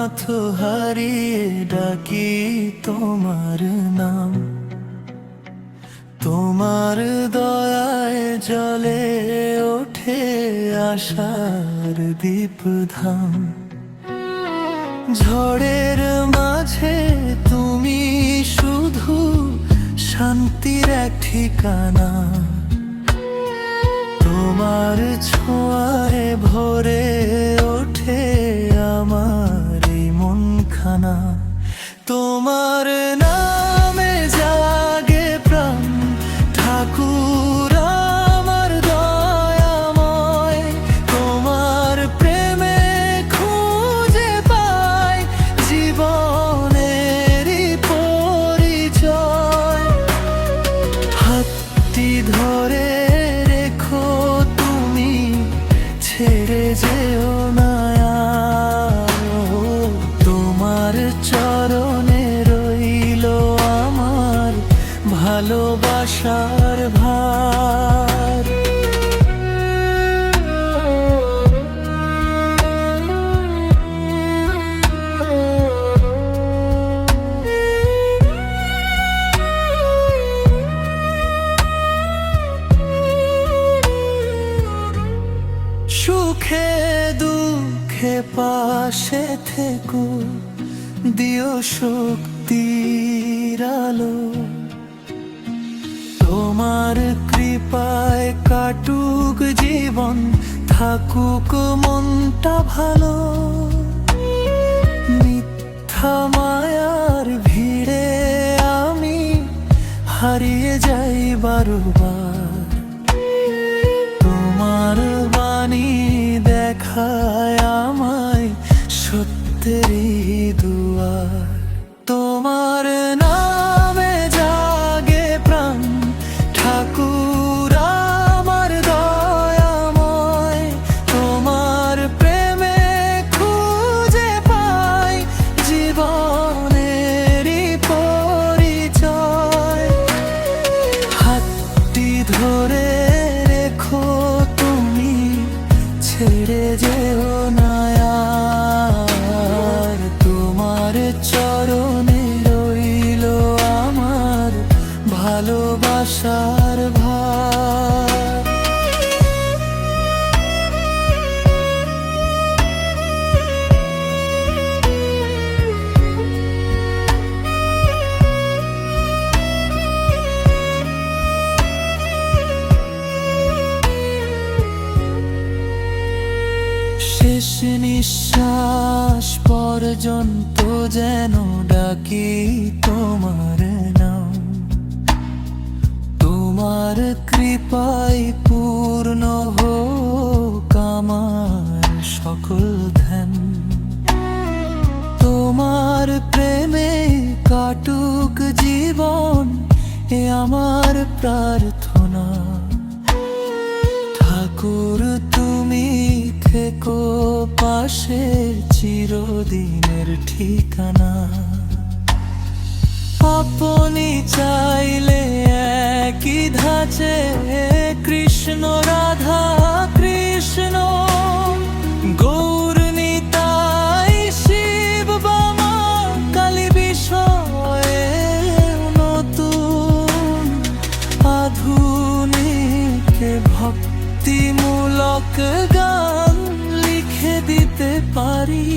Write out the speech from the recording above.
অনাথ হারিয়ে ডাকি তোমার নাম। তোমার দয়ায় জ্বলে ওঠে আশার দীপধাম। ঝড়ের মাঝে তুমি শুধু শান্তির এক ঠিকানা। তোমার ছোঁয়ায় ভরে ওঠে আমার এই মনখানা। তোমার নামে জাগে প্রাণ ঠাকুর আমার দয়াময়। তোমার প্রেমে খুঁজে পাই জীবনেরই পরিচয়। হাতটি ধরে রেখো তুমি, ছেড়ে যেও না। তোমার চরণে রইল আমার ভালোবাসার ভার। সুখে দুঃখে পাশে থেকো, দিও শক্তির আলো। তোমার কৃপায় কাটুক জীবন, থাকুক মনটা ভালো। মিথ্যা মায়ার ভিড়ে আমি হারিয়ে যাই বারবার। তোমার বাণী দেখায় আমায় সত্যেরই দুয়ার। তোমার নামে জাগে প্রাণ ঠাকুর আমার দয়াময়। তোমার প্রেমে খুঁজে পাই জীবনেরই পরিচয়। হাতটি ধরে রেখো তুমি, ছেড়ে যেও না। তোমার চরণে রইল আমার ভালোবাসার ভার। শেষ নিঃশ্বাস পর্যন্ত যেন ডাকি তোমার নাম। তোমার কৃপায় পূর্ণ হোক আমার সকল ধ্যান। তোমার প্রেমে কাটুক জীবন, এ আমার প্রার্থনা। ঠাকুর তুমি থেকো পাশে চিরদিনের ঠিকানা। আপনি চাইলে একই ধাঁচে কৃষ্ণ রাধা কৃষ্ণ, গৌর নিতাই শিব বামা কালী বিষয়ে নতুন আধুনিক ভক্তিমূলক গান লিখে দিতে পারি।